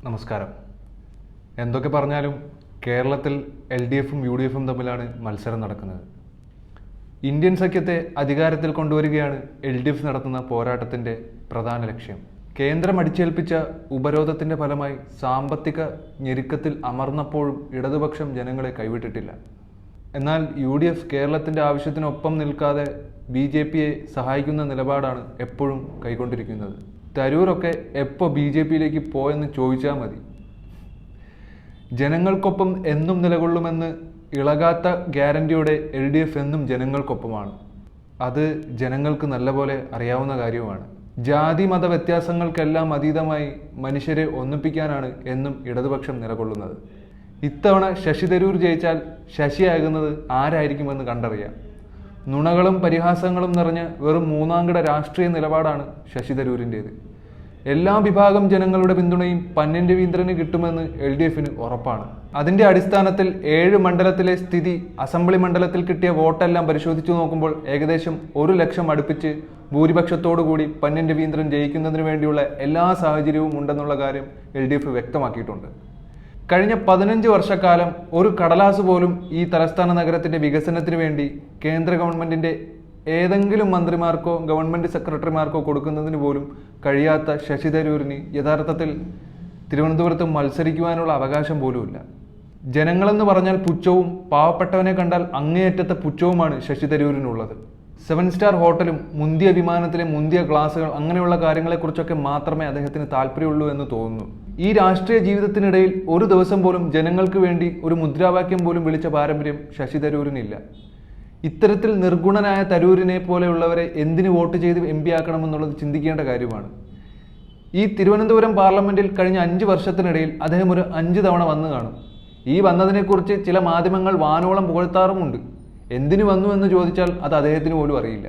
നമസ്കാരം. എന്തൊക്കെ പറഞ്ഞാലും കേരളത്തിൽ LDFും UDFും തമ്മിലാണ് മത്സരം നടക്കുന്നത്. ഇന്ത്യൻ സഖ്യത്തെ അധികാരത്തിൽ കൊണ്ടുവരികയാണ് LDF നടത്തുന്ന പോരാട്ടത്തിൻ്റെ പ്രധാന ലക്ഷ്യം. കേന്ദ്രം അടിച്ചേൽപ്പിച്ച ഉപരോധത്തിൻ്റെ ഫലമായി സാമ്പത്തിക ഞെരുക്കത്തിൽ അമർന്നപ്പോഴും ഇടതുപക്ഷം ജനങ്ങളെ കൈവിട്ടിട്ടില്ല. എന്നാൽ UDF കേരളത്തിൻ്റെ ആവശ്യത്തിനൊപ്പം നിൽക്കാതെ BJPയെ സഹായിക്കുന്ന നിലപാടാണ് എപ്പോഴും കൈക്കൊണ്ടിരിക്കുന്നത്. തരൂരൊക്കെ എപ്പോൾ BJPയിലേക്ക് പോയെന്ന് ചോദിച്ചാൽ മതി. ജനങ്ങൾക്കൊപ്പം എന്നും നിലകൊള്ളുമെന്ന് ഇളകാത്ത ഗ്യാരണ്ടിയോടെ LDF എന്നും ജനങ്ങൾക്കൊപ്പമാണ്. അത് ജനങ്ങൾക്ക് നല്ലപോലെ അറിയാവുന്ന കാര്യവുമാണ്. ജാതി മത വ്യത്യാസങ്ങൾക്കെല്ലാം അതീതമായി മനുഷ്യരെ ഒന്നിപ്പിക്കാനാണ് എന്നും ഇടതുപക്ഷം നിലകൊള്ളുന്നത്. ഇത്തവണ ശശി തരൂർ ജയിച്ചാൽ ശശിയാകുന്നത് ആരായിരിക്കുമെന്ന് കണ്ടറിയാം. നുണകളും പരിഹാസങ്ങളും നിറഞ്ഞ വെറും മൂന്നാംകിട രാഷ്ട്രീയ നിലപാടാണ് ശശി തരൂരിൻ്റേത്. എല്ലാ വിഭാഗം ജനങ്ങളുടെ പിന്തുണയും പന്ന്യൻ രവീന്ദ്രന് കിട്ടുമെന്ന് LDFന് ഉറപ്പാണ്. അതിൻ്റെ അടിസ്ഥാനത്തിൽ 7 മണ്ഡലത്തിലെ സ്ഥിതി അസംബ്ലി മണ്ഡലത്തിൽ കിട്ടിയ വോട്ടെല്ലാം പരിശോധിച്ചു നോക്കുമ്പോൾ ഏകദേശം 1 ലക്ഷം അടുപ്പിച്ച് ഭൂരിപക്ഷത്തോടുകൂടി പന്ന്യൻ രവീന്ദ്രൻ ജയിക്കുന്നതിന് വേണ്ടിയുള്ള എല്ലാ സാഹചര്യവും ഉണ്ടെന്നുള്ള കാര്യം LDF വ്യക്തമാക്കിയിട്ടുണ്ട്. കഴിഞ്ഞ 15 വർഷക്കാലം ഒരു കടലാസ് പോലും ഈ തലസ്ഥാന നഗരത്തിൻ്റെ വികസനത്തിന് വേണ്ടി കേന്ദ്ര ഗവൺമെൻറ്റിൻ്റെ ഏതെങ്കിലും മന്ത്രിമാർക്കോ ഗവൺമെൻറ് സെക്രട്ടറിമാർക്കോ കൊടുക്കുന്നതിന് പോലും കഴിയാത്ത ശശി തരൂരിന് യഥാർത്ഥത്തിൽ തിരുവനന്തപുരത്ത് മത്സരിക്കുവാനുള്ള അവകാശം പോലുമില്ല. ജനങ്ങളെന്ന് പറഞ്ഞാൽ പുച്ഛവും പാവപ്പെട്ടവനെ കണ്ടാൽ അങ്ങേയറ്റത്തെ പുച്ഛവുമാണ് ശശി തരൂരിനുള്ളത്. 7 സ്റ്റാർ ഹോട്ടലും മുന്തിയ വിമാനത്തിലെ മുന്തിയ ക്ലാസുകൾ അങ്ങനെയുള്ള കാര്യങ്ങളെക്കുറിച്ചൊക്കെ മാത്രമേ അദ്ദേഹത്തിന് താല്പര്യമുള്ളൂ എന്ന് തോന്നുന്നു. ഈ രാഷ്ട്രീയ ജീവിതത്തിനിടയിൽ ഒരു ദിവസം പോലും ജനങ്ങൾക്ക് വേണ്ടി ഒരു മുദ്രാവാക്യം പോലും വിളിച്ച പാരമ്പര്യം ശശി തരൂരിനില്ല. ഇത്തരത്തിൽ നിർഗുണനായ തരൂരിനെ പോലെയുള്ളവരെ എന്തിന് വോട്ട് ചെയ്ത് MP ആക്കണമെന്നുള്ളത് ചിന്തിക്കേണ്ട കാര്യമാണ്. ഈ തിരുവനന്തപുരം പാർലമെൻറ്റിൽ കഴിഞ്ഞ 5 വർഷത്തിനിടയിൽ അദ്ദേഹം ഒരു 5 തവണ വന്നു കാണും. ഈ വന്നതിനെക്കുറിച്ച് ചില മാധ്യമങ്ങൾ വാനോളം പുകഴ്ത്താറുമുണ്ട്. എന്തിനു വന്നു എന്ന് ചോദിച്ചാൽ അത് അദ്ദേഹത്തിന് പോലും അറിയില്ല.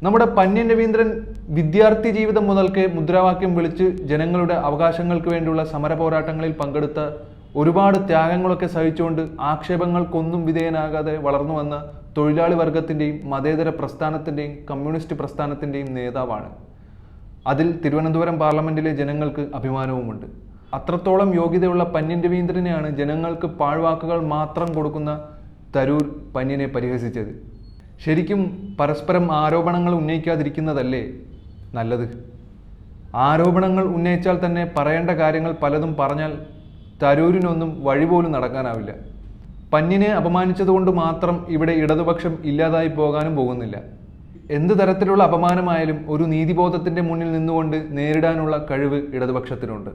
നമ്മുടെ പന്ന്യൻ രവീന്ദ്രൻ വിദ്യാർത്ഥി ജീവിതം മുതൽക്കേ മുദ്രാവാക്യം വിളിച്ച് ജനങ്ങളുടെ അവകാശങ്ങൾക്ക് വേണ്ടിയുള്ള സമര പോരാട്ടങ്ങളിൽ പങ്കെടുത്ത, ഒരുപാട് ത്യാഗങ്ങളൊക്കെ സഹിച്ചുകൊണ്ട് ആക്ഷേപങ്ങൾക്കൊന്നും വിധേയനാകാതെ വളർന്നു വന്ന തൊഴിലാളി വർഗത്തിൻ്റെയും മതേതര പ്രസ്ഥാനത്തിൻ്റെയും കമ്മ്യൂണിസ്റ്റ് പ്രസ്ഥാനത്തിൻ്റെയും നേതാവാണ്. അതിൽ തിരുവനന്തപുരം പാർലമെൻറ്റിലെ ജനങ്ങൾക്ക് അഭിമാനവുമുണ്ട്. അത്രത്തോളം യോഗ്യതയുള്ള പന്ന്യൻ രവീന്ദ്രനെയാണ് ജനങ്ങൾക്ക് പാഴ്വാക്കുകൾ മാത്രം കൊടുക്കുന്ന തരൂർ പന്ന്യനെ പരിഹസിച്ചത്. ശരിക്കും പരസ്പരം ആരോപണങ്ങൾ ഉന്നയിക്കാതിരിക്കുന്നതല്ലേ നല്ലത്? ആരോപണങ്ങൾ ഉന്നയിച്ചാൽ തന്നെ പറയേണ്ട കാര്യങ്ങൾ പലതും പറഞ്ഞാൽ തരൂരിനൊന്നും വഴി പോലും നടക്കാനാവില്ല. പന്ന്യനെ അപമാനിച്ചതുകൊണ്ട് മാത്രം ഇവിടെ ഇടതുപക്ഷം ഇല്ലാതായി പോകാനും പോകുന്നില്ല. എന്ത് തരത്തിലുള്ള അപമാനമായാലും ഒരു നീതിബോധത്തിൻ്റെ മുന്നിൽ നിന്നുകൊണ്ട് നേരിടാനുള്ള കഴിവ് ഇടതുപക്ഷത്തിനുണ്ട്.